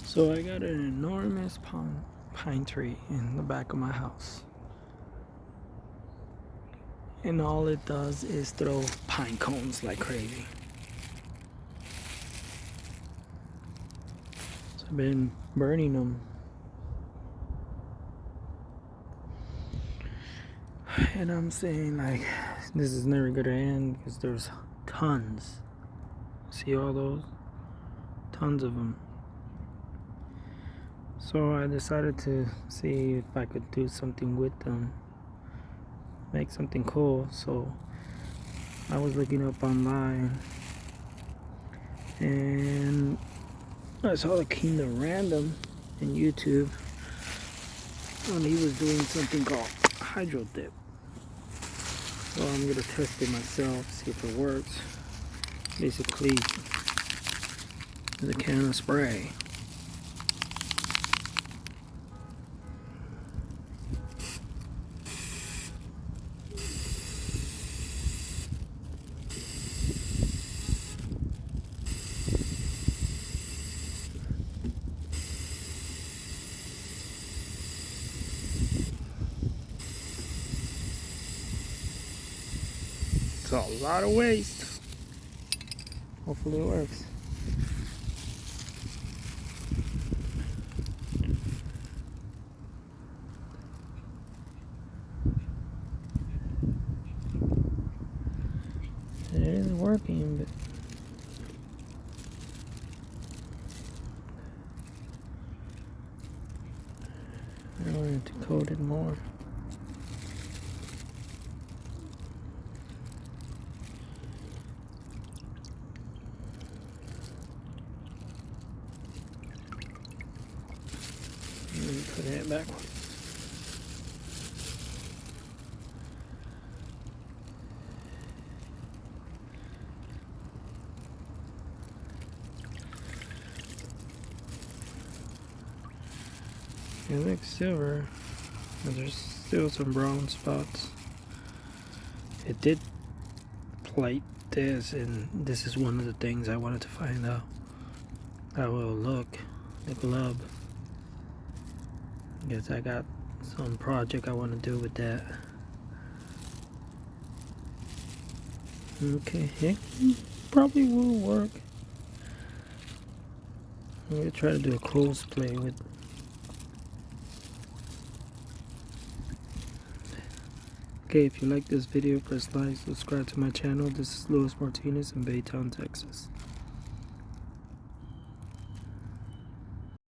So I got an enormous pine tree in the back of my house. And all it does is throw pine cones like crazy. So I've been burning them. And I'm saying like, this is never gonna end because there's tons. See all those? Tons of them. So I decided to see if I could do something with them, make something cool. So I was looking up online and I saw the King of Random in YouTube, and he was doing something called hydro dip. So I'm gonna test it myself, see if it works. Basically, it's a can of spray. It's a lot of waste. Hopefully it works. It is working, but I wanted to coat it more. Let me put it backwards. It looks silver, but there's still some brown spots. It did plate this, and this is one of the things I wanted to find out how it will look, the glove. Guess I got some project I want to do with that. Okay, it probably will work. I'm gonna try to do a close play with. Okay, if you like this video, press like, subscribe to my channel. This is Luis Martinez in Baytown, Texas.